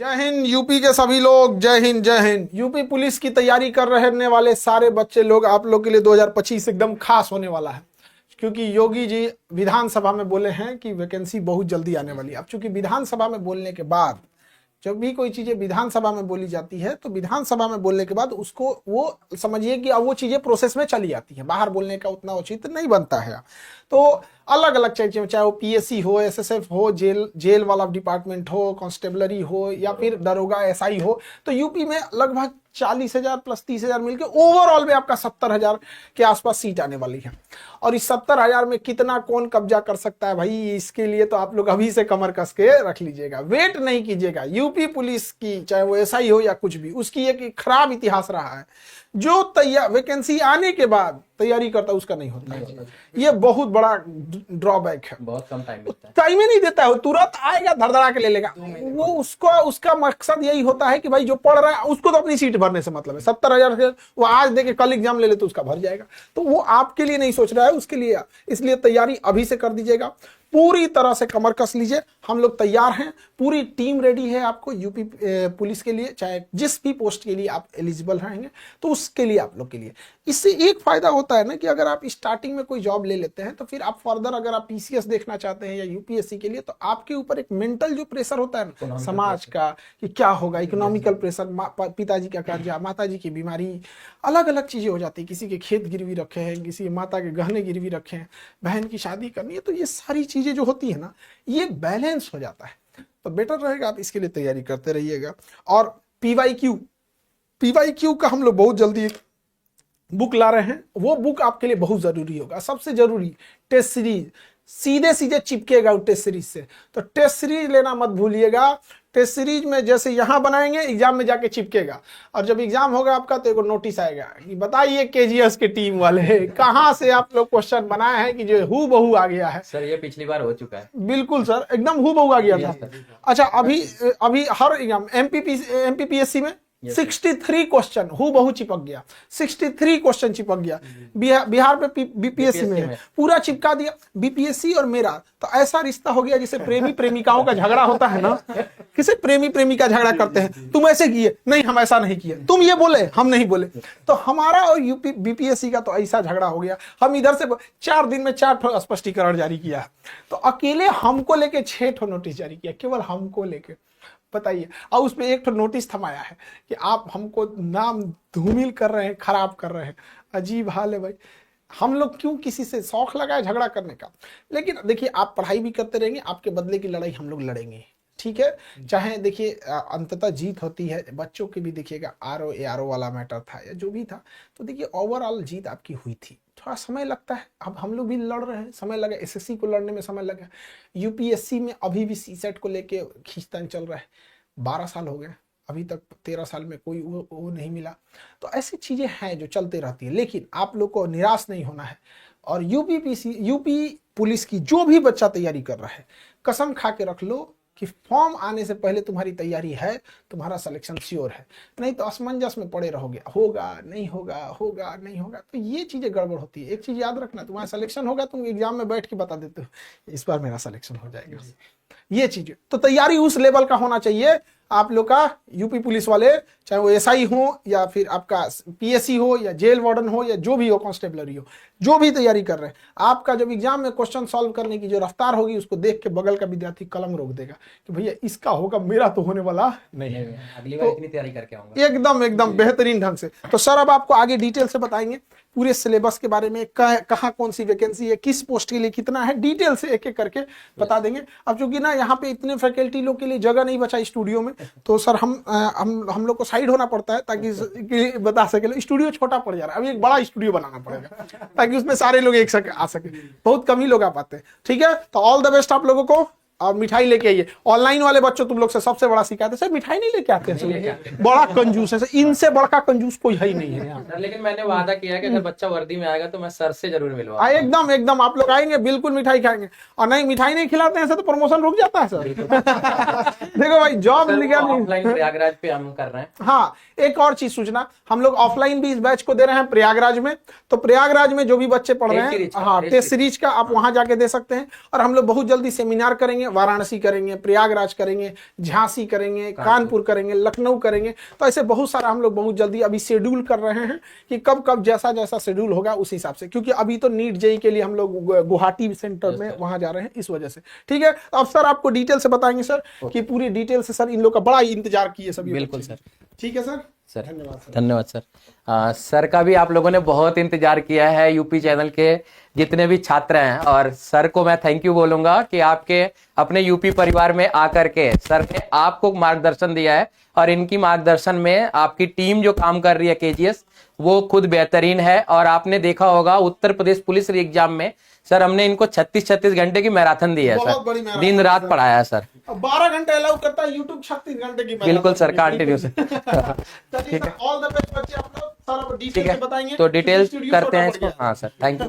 जय हिंद यूपी के सभी लोग, जय हिंद जय हिंद। यूपी पुलिस की तैयारी कर रहने वाले सारे बच्चे लोग, आप लोग के लिए 2025 एकदम खास होने वाला है, क्योंकि योगी जी विधानसभा में बोले हैं कि वैकेंसी बहुत जल्दी आने वाली है। अब चूंकि विधानसभा में बोलने के बाद, जब भी कोई चीजें विधानसभा में बोली जाती है तो विधानसभा में बोलने के बाद उसको वो समझिए कि अब वो चीजें प्रोसेस में चली जाती हैं, बाहर बोलने का उतना उचित नहीं बनता है। तो अलग अलग चीजें, चाहे वो पीएससी हो, एसएसएफ हो, जेल वाला डिपार्टमेंट हो, कांस्टेबलरी हो, या फिर दरोगा एसआई हो, तो यूपी में लगभग 40,000 प्लस 30,000 मिलकर ओवरऑल में आपका 70,000 के आसपास सीट आने वाली है। और इस 70,000 में कितना कौन कब्जा कर सकता है भाई, इसके लिए तो आप लोग अभी से कमर कस के रख लीजिएगा, वेट नहीं कीजिएगा। यूपी पुलिस की चाहे वो एसआई हो या कुछ भी, उसकी एक खराब इतिहास रहा है, जो वैकेंसी आने के बाद तैयारी करता है उसका नहीं होता है। ये बहुत बड़ा ड्रॉबैक है, बहुत कम टाइम मिलता है, टाइम ही नहीं देता है, तुरंत आएगा धड़धड़ा के ले लेगा। वो उसका मकसद यही होता है कि भाई जो पढ़ रहा है उसको तो अपनी सीट भरने से मतलब है। 70,000 से वो आज देके कल एग्जाम ले ले तो उसका भर जाएगा, तो वो आपके लिए नहीं सोच रहा है, उसके लिए। इसलिए तैयारी अभी से कर दीजिएगा, पूरी तरह से कमर कस लीजिए। हम लोग तैयार हैं, पूरी टीम रेडी है आपको यूपी पुलिस के लिए, चाहे जिस भी पोस्ट के लिए आप एलिजिबल रहेंगे तो उसके लिए आप लोग के लिए। इससे एक फायदा होता है ना कि अगर आप स्टार्टिंग में कोई जॉब ले लेते हैं तो फिर आप फर्दर अगर आप पीसीएस देखना चाहते हैं या यूपीएससी के लिए, तो आपके ऊपर एक मेंटल जो प्रेशर होता है ना समाज का कि क्या होगा, इकोनॉमिकल प्रेशर, पिताजी का कर्जा, माताजी की बीमारी, अलग अलग चीजें हो जाती है। किसी के खेत गिरवी रखे हैं, किसी माता के गहने गिरवी रखे हैं, बहन की शादी करनी है, तो ये सारी चीजें जो होती है ना, ये बैलेंस हो जाता है। तो बेटर रहेगा आप इसके लिए तैयारी करते रहिएगा। और पीवाईक्यू का हम लोग बहुत जल्दी एक बुक ला रहे हैं, वो बुक आपके लिए बहुत जरूरी होगा। सबसे जरूरी टेस्ट सीरीज, सीधे सीधे चिपकेगा टेस्ट सीरीज से, तो टेस्ट सीरीज लेना मत भूलिएगा। टेस्ट सीरीज में जैसे यहां बनाएंगे, एग्जाम में जाके चिपकेगा, और जब एग्जाम होगा आपका तो एक नोटिस आएगा कि बताइए केजीएस के टीम वाले कहां से आप लोग क्वेश्चन बनाए हैं कि जो हू बहू आ गया है। सर ये पिछली बार हो चुका है। बिल्कुल सर, एकदम हू बहू आ गया था। अच्छा, अभी हर एग्जाम एमपीपीएससी में 63 क्वेश्चन हू बहु चिपक गया, 63 क्वेश्चन चिपक गया। बिहार पे बीपीएससी में पूरा चिपका दिया, बीपीएससी और मेरा तो ऐसा रिश्ता हो गया जैसे प्रेमी प्रेमिकाओं का झगड़ा होता है ना, किसे प्रेमी प्रेमिका झगड़ा करते हैं, तुम ऐसे किए, नहीं हम ऐसा नहीं किए, तुम ये बोले हम नहीं बोले। तो हमारा और यूपी बीपीएससी का तो ऐसा झगड़ा हो गया, हम इधर से 4 दिन में 4 स्पष्टीकरण जारी किया, तो अकेले हमको लेके 6 नोटिस जारी किया, केवल हमको लेके, बताइए। और उसमें एक तो नोटिस थमाया है कि आप हमको नाम धूमिल कर रहे हैं, खराब कर रहे हैं। अजीब हाल है भाई, हम लोग क्यों किसी से शौक लगाए झगड़ा करने का। लेकिन देखिए, आप पढ़ाई भी करते रहेंगे, आपके बदले की लड़ाई हम लोग लड़ेंगे, ठीक है। चाहे देखिए अंततः जीत होती है, बच्चों के भी देखिएगा आरओ वाला मैटर था या जो भी था, तो देखिए ओवरऑल जीत आपकी हुई थी। थोड़ा समय लगता है, अब हम लोग भी लड़ रहे हैं, समय लगा, एसएससी को लड़ने में समय लगा, यूपीएससी में अभी भी सीसेट को लेके खींचतान चल रहा है। 12 साल हो गए, अभी तक 13 साल में कोई वो नहीं मिला। तो ऐसी चीजें हैं जो चलते रहती है, लेकिन आप लोग को निराश नहीं होना है। और यूपी पुलिस की जो भी बच्चा तैयारी कर रहा है, कसम खा के रख लो कि फॉर्म आने से पहले तुम्हारी तैयारी है, तुम्हारा सिलेक्शन श्योर है। नहीं तो असमंजस में पड़े रहोगे, होगा नहीं होगा, होगा नहीं होगा, तो ये चीजें गड़बड़ होती है। एक चीज याद रखना, तुम्हारा सिलेक्शन होगा, तुम एग्जाम में बैठ के बता देते हो इस बार मेरा सिलेक्शन हो जाएगा। ये चीजें तो तैयारी उस लेवल का होना चाहिए आप लोग का। यूपी पुलिस वाले, चाहे वो एसआई हो या फिर आपका पीएससी हो या जेल वार्डन हो या जो भी हो, कांस्टेबलरी हो, जो भी तैयारी कर रहे हैं, आपका जब एग्जाम में क्वेश्चन सॉल्व करने की जो रफ्तार होगी, उसको देख के बगल का विद्यार्थी कलम रोक देगा कि भैया इसका होगा, मेरा तो होने वाला नहीं है, अगली बार इतनी तैयारी करके आऊंगा एकदम बेहतरीन ढंग से। तो सर अब आपको आगे डिटेल से बताएंगे पूरे सिलेबस के बारे में, कहाँ कौन सी वैकेंसी है, किस पोस्ट के लिए कितना है, डिटेल से एक एक करके बता देंगे। अब चूंकि ना यहाँ पे इतने फैकल्टी लोग के लिए जगह नहीं बचा स्टूडियो में, तो सर हम लोग को साइड होना पड़ता है ताकि बता सके। स्टूडियो छोटा पड़ जा रहा है, अभी एक बड़ा स्टूडियो बनाना पड़ेगा ताकि उसमें सारे लोग एक साथ आ सके, बहुत कम ही लोग आ पाते हैं, ठीक है। तो ऑल द बेस्ट आप लोगों को, और मिठाई लेके आइए। ऑनलाइन वाले बच्चों तुम लोग से सबसे बड़ा शिकायत है, सर मिठाई नहीं लेके आते हैं, बड़ा कंजूस है सर, इनसे बड़ा कंजूस कोई है ही नहीं है यहाँ। लेकिन मैंने वादा किया है कि अगर बच्चा वर्दी में आएगा तो मैं सर से जरूर मिलूंगा। एकदम आप लोग आएंगे, बिल्कुल मिठाई खाएंगे। और नहीं, मिठाई नहीं खिलाते हैं सर तो प्रमोशन रुक जाता है सर। देखो भाई, जॉब ऑफलाइन प्रयागराज पे हम कर रहे हैं। हाँ, एक और चीज सूचना, हम लोग ऑफलाइन भी इस बैच को दे रहे हैं प्रयागराज में। तो प्रयागराज में जो भी बच्चे पढ़ रहे हैं, हाँ, टेस्ट सीरीज का आप वहां जाके दे सकते हैं। और हम लोग बहुत जल्दी सेमिनार करेंगे, वाराणसी करेंगे, प्रयागराज करेंगे, झांसी करेंगे, कानपुर करेंगे, लखनऊ करेंगे। तो ऐसे बहुत सारा हम लोग बहुत जल्दी अभी शेड्यूल कर रहे हैं कि कब कब जैसा जैसा शेड्यूल होगा उस हिसाब से, क्योंकि अभी तो नीट जेई के लिए हम लोग गुवाहाटी सेंटर में वहां जा रहे हैं, इस वजह से। ठीक है, अब सर आपको डिटेल से बताएंगे सर कि पूरी डिटेल से सर इन लोग का बड़ा इंतजार किए सभी। बिल्कुल सर। ठीक है सर, सर धन्यवाद सर। धन्यवाद सर। सर का भी आप लोगों ने बहुत इंतजार किया है, यूपी चैनल के जितने भी छात्र हैं, और सर को मैं थैंक यू बोलूंगा कि आपके अपने यूपी परिवार में आकर के सर ने आपको मार्गदर्शन दिया है, और इनकी मार्गदर्शन में आपकी टीम जो काम कर रही है केजीएस, वो खुद बेहतरीन है। और आपने देखा होगा उत्तर प्रदेश पुलिस एग्जाम में सर हमने इनको 36 घंटे की मैराथन दी है बहुत बड़ी सर, मैराथन दिन रात पढ़ाया है सर। 12 घंटे अलाउ करता है यूट्यूब, 36 घंटे की बिल्कुल सर, कंटिन्यू से। चलिए सर, ऑल द बेस्ट बच्चे, आप लोग सारा ठीक डिटेल है, से बताएंगे तो डिटेल स्टूडियो करते छोटा हैं पड़ इसको। गया। हाँ सर, थैंक यू।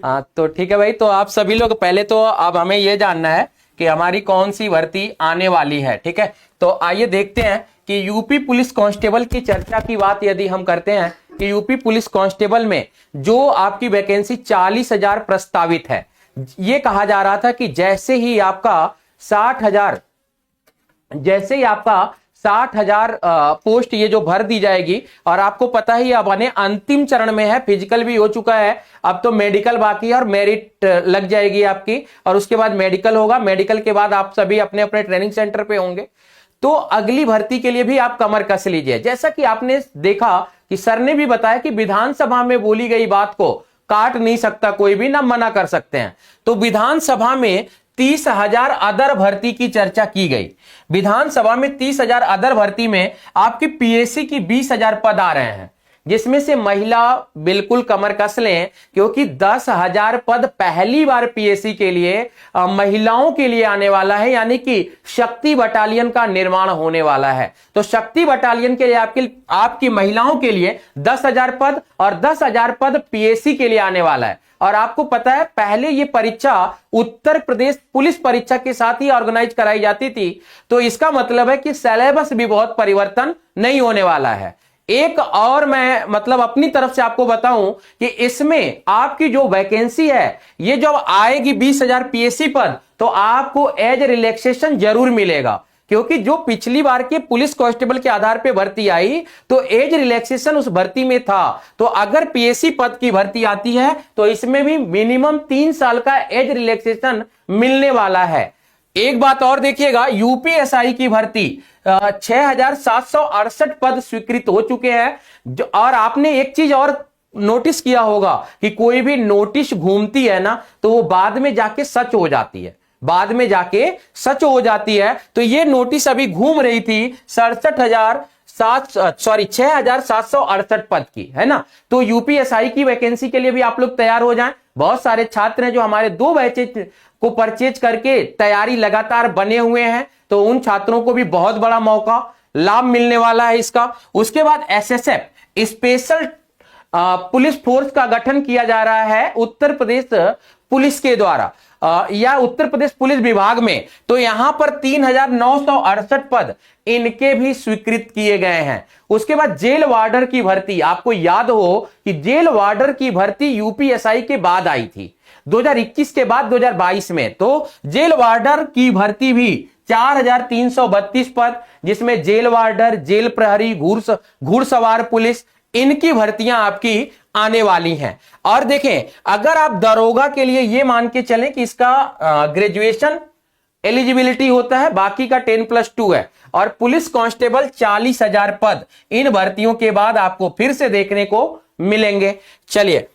हाँ तो ठीक है भाई, तो आप सभी लोग पहले तो अब हमें ये जानना है कि हमारी कौन सी भर्ती आने वाली है। ठीक है, तो आइए देखते हैं कि यूपी पुलिस कांस्टेबल की चर्चा की बात यदि हम करते हैं कि यूपी पुलिस कांस्टेबल में जो आपकी वैकेंसी 40,000 प्रस्तावित है, ये कहा जा रहा था कि जैसे ही आपका 60,000 पोस्ट ये जो भर दी जाएगी, और आपको पता ही अब आने अंतिम चरण में है, फिजिकल भी हो चुका है, अब तो मेडिकल बाकी है और मेरिट लग जाएगी आपकी, और उसके बाद मेडिकल होगा। मेडिकल के बाद आप सभी अपने अपने ट्रेनिंग सेंटर पे होंगे। तो अगली भर्ती के लिए भी आप कमर कस लीजिए। जैसा कि आपने देखा कि सर ने भी बताया कि विधानसभा में बोली गई बात को काट नहीं सकता कोई भी, ना मना कर सकते हैं। तो विधानसभा में 30,000 अदर भर्ती की चर्चा की गई। विधानसभा में 30,000 अदर भर्ती में आपकी पीएससी की 20,000 पद आ रहे हैं, जिसमें से महिला बिल्कुल कमर कस लें, क्योंकि 10,000 पद पहली बार पीएससी के लिए महिलाओं के लिए आने वाला है, यानी कि शक्ति बटालियन का निर्माण होने वाला है। तो शक्ति बटालियन के लिए आपकी महिलाओं के लिए 10,000 पद और 10,000 पद पीएससी के लिए आने वाला है। और आपको पता है पहले ये परीक्षा उत्तर प्रदेश पुलिस परीक्षा के साथ ही ऑर्गेनाइज कराई जाती थी, तो इसका मतलब है कि सिलेबस भी बहुत परिवर्तन नहीं होने वाला है। एक और मैं मतलब अपनी तरफ से आपको बताऊं कि इसमें आपकी जो वैकेंसी है, ये जब आएगी 20,000 पीएससी पद, तो आपको एज रिलैक्सेशन जरूर मिलेगा, क्योंकि जो पिछली बार के पुलिस कांस्टेबल के आधार पे भर्ती आई तो एज रिलैक्सेशन उस भर्ती में था। तो अगर पीएससी पद की भर्ती आती है तो इसमें भी मिनिमम 3 साल का एज रिलैक्सेशन मिलने वाला है। एक बात और देखिएगा, यूपीएसआई की भर्ती 6,768 पद स्वीकृत हो चुके हैं। और आपने एक चीज और नोटिस किया होगा कि कोई भी नोटिस घूमती है ना, तो वो बाद में जाके सच हो जाती है, बाद में जाके सच हो जाती है। तो ये नोटिस अभी घूम रही थी 6,768 पद की, है ना। तो यूपीएसआई की वैकेंसी के लिए भी आप लोग तैयार हो जाएं। बहुत सारे छात्र हैं जो हमारे 2 बैचेज को परचेज करके तैयारी लगातार बने हुए हैं, तो उन छात्रों को भी बहुत बड़ा मौका लाभ मिलने वाला है इसका। उसके बाद एसएसएफ स्पेशल पुलिस फोर्स का गठन किया जा रहा है उत्तर प्रदेश पुलिस के द्वारा या उत्तर प्रदेश पुलिस विभाग में। तो यहां पर 3,968 पद इनके भी स्वीकृत किए गए हैं। उसके बाद जेल वार्डर की भर्ती, आपको याद हो कि जेल वार्डर की भर्ती यूपीएसआई के बाद आई थी 2021 के बाद 2022 में। तो जेल वार्डर की भर्ती भी 4,332 पद, जिसमें जेल वार्डर, जेल प्रहरी, घुड़सवार पुलिस, इनकी भर्तियां आपकी आने वाली हैं। और देखें, अगर आप दरोगा के लिए ये मान के चलें कि इसका ग्रेजुएशन एलिजिबिलिटी होता है, बाकी का 10+2 है, और पुलिस कांस्टेबल 40,000 पद इन भर्तियों के बाद आपको फिर से देखने को मिलेंगे। चलिए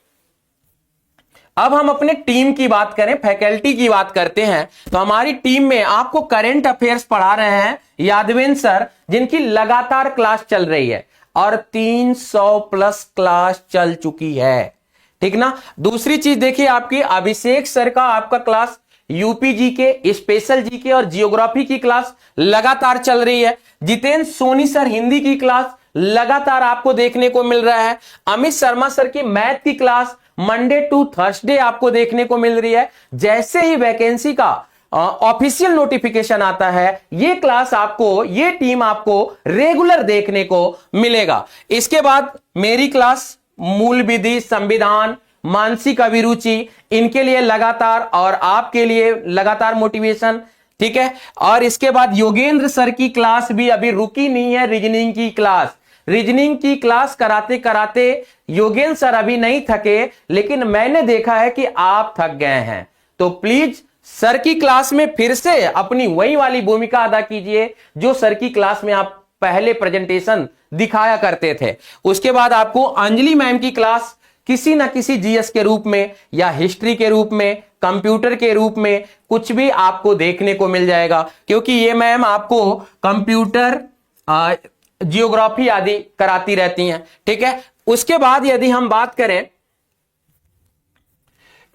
अब हम अपने टीम की बात करें, फैकल्टी की बात करते हैं। तो हमारी टीम में आपको करंट अफेयर्स पढ़ा रहे हैं यादवेंद्र सर, जिनकी लगातार क्लास चल रही है और 300+ क्लास चल चुकी है, ठीक ना। दूसरी चीज देखिए, आपकी अभिषेक सर का आपका class UP GK, special GK और जियोग्राफी की क्लास लगातार चल रही है। जितेंद्र सोनी सर हिंदी की क्लास लगातार आपको देखने को मिल रहा है। अमित शर्मा सर की मैथ की क्लास मंडे टू थर्सडे आपको देखने को मिल रही है। जैसे ही वैकेंसी का ऑफिशियल नोटिफिकेशन आता है, ये क्लास आपको, ये टीम आपको रेगुलर देखने को मिलेगा। इसके बाद मेरी क्लास मूल विधि, संविधान, मानसिक अभिरुचि, इनके लिए लगातार और आपके लिए लगातार मोटिवेशन ठीक है। और इसके बाद योगेंद्र सर की क्लास भी अभी रुकी नहीं है, रीजनिंग की क्लास। रीजनिंग की क्लास कराते कराते योगेंद्र सर अभी नहीं थके, लेकिन मैंने देखा है कि आप थक गए हैं। तो प्लीज सर की क्लास में फिर से अपनी वही वाली भूमिका अदा कीजिए जो सर की क्लास में आप पहले प्रेजेंटेशन दिखाया करते थे। उसके बाद आपको अंजलि मैम की क्लास किसी ना किसी जीएस के रूप में या हिस्ट्री के रूप में, कंप्यूटर के रूप में कुछ भी आपको देखने को मिल जाएगा, क्योंकि ये मैम आपको कंप्यूटर, जियोग्राफी आदि कराती रहती हैं। ठीक है। उसके बाद यदि हम बात करें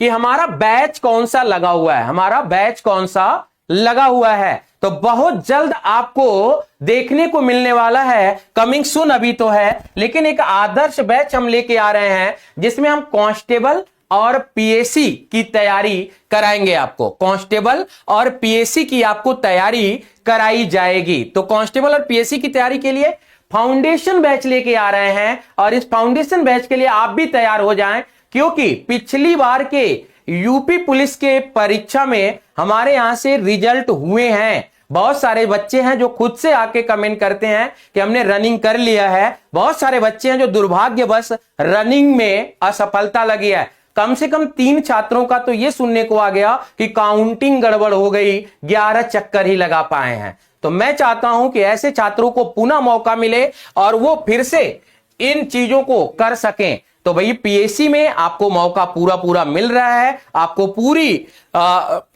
कि हमारा बैच कौन सा लगा हुआ है, हमारा बैच कौन सा लगा हुआ है, तो बहुत जल्द आपको देखने को मिलने वाला है। कमिंग सून अभी तो है, लेकिन एक आदर्श बैच हम लेके आ रहे हैं जिसमें हम कांस्टेबल और पीएससी की तैयारी कराएंगे। आपको कांस्टेबल और पीएससी की आपको तैयारी कराई जाएगी। तो कांस्टेबल और पीएससी की तैयारी के लिए फाउंडेशन बैच लेके आ रहे हैं, और इस फाउंडेशन बैच के लिए आप भी तैयार हो जाएं, क्योंकि पिछली बार के यूपी पुलिस के परीक्षा में हमारे यहां से रिजल्ट हुए हैं। बहुत सारे बच्चे हैं जो खुद से आके कमेंट करते हैं कि हमने रनिंग कर लिया है। बहुत सारे बच्चे हैं जो दुर्भाग्यवश रनिंग में असफलता लगी है। कम से कम 3 छात्रों का तो यह सुनने को आ गया कि काउंटिंग गड़बड़ हो गई, 11 चक्कर ही लगा पाए हैं। तो मैं चाहता हूं कि ऐसे छात्रों को पुनः मौका मिले और वो फिर से इन चीजों को कर सकें। तो भाई पीएससी में आपको मौका पूरा मिल रहा है। आपको पूरी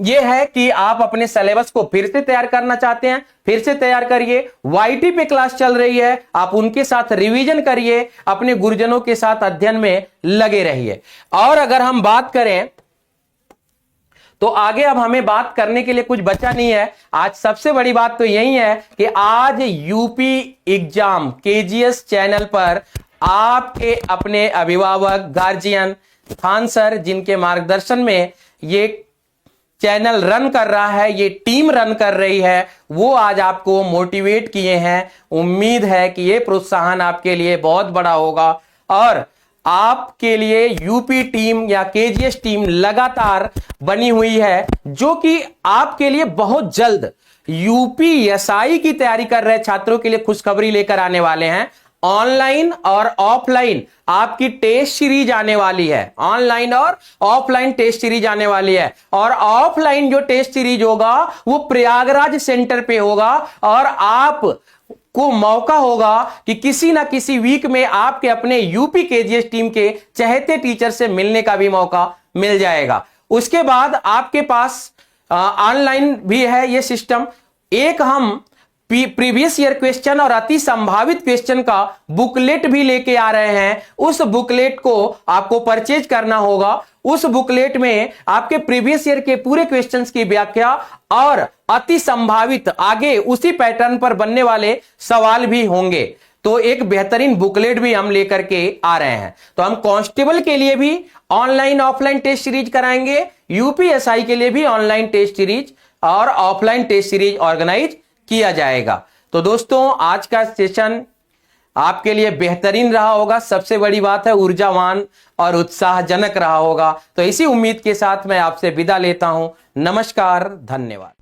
ये है कि आप अपने सिलेबस को फिर से तैयार करना चाहते हैं, फिर से तैयार करिए। वाईटी पे क्लास चल रही है, आप उनके साथ रिवीजन करिए, अपने गुरुजनों के साथ अध्ययन में लगे रहिए। और अगर हम बात करें तो आगे अब हमें बात करने के लिए कुछ बचा नहीं है। आज सबसे बड़ी बात तो यही है कि आज यूपी एग्जाम केजीएस चैनल पर आपके अपने अभिभावक, गार्जियन, खान सर जिनके मार्गदर्शन में ये चैनल रन कर रहा है, ये टीम रन कर रही है, वो आज आपको मोटिवेट किए हैं। उम्मीद है कि ये प्रोत्साहन आपके लिए बहुत बड़ा होगा और आपके लिए यूपी टीम या केजीएस टीम लगातार बनी हुई है, जो कि आपके लिए बहुत जल्द यूपीएसआई की तैयारी कर रहे छात्रों के लिए खुशखबरी लेकर आने वाले हैं। ऑनलाइन और ऑफलाइन आपकी टेस्ट सीरीज आने वाली है। ऑनलाइन और ऑफलाइन टेस्ट सीरीज आने वाली है, और ऑफलाइन जो टेस्ट सीरीज होगा वो प्रयागराज सेंटर पे होगा, और आप को मौका होगा कि किसी ना किसी वीक में आपके अपने यूपी केजीएस टीम के चहेते टीचर से मिलने का भी मौका मिल जाएगा। उसके बाद आपके पास ऑनलाइन भी है ये सिस्टम। एक हम प्रीवियस ईयर क्वेश्चन और अति संभावित क्वेश्चन का बुकलेट भी लेके आ रहे हैं। उस बुकलेट को आपको परचेज करना होगा। उस बुकलेट में आपके प्रीवियस ईयर के पूरे क्वेश्चंस की व्याख्या और अति संभावित आगे उसी पैटर्न पर बनने वाले सवाल भी होंगे। तो एक बेहतरीन बुकलेट भी हम लेकर के आ रहे हैं। तो हम कांस्टेबल के लिए भी ऑनलाइन ऑफलाइन टेस्ट सीरीज कराएंगे, यूपीएसआई के लिए भी ऑनलाइन टेस्ट सीरीज और ऑफलाइन टेस्ट सीरीज ऑर्गेनाइज किया जाएगा। तो दोस्तों आज का सेशन आपके लिए बेहतरीन रहा होगा। सबसे बड़ी बात है ऊर्जावान और उत्साहजनक रहा होगा। तो इसी उम्मीद के साथ मैं आपसे विदा लेता हूं। नमस्कार, धन्यवाद।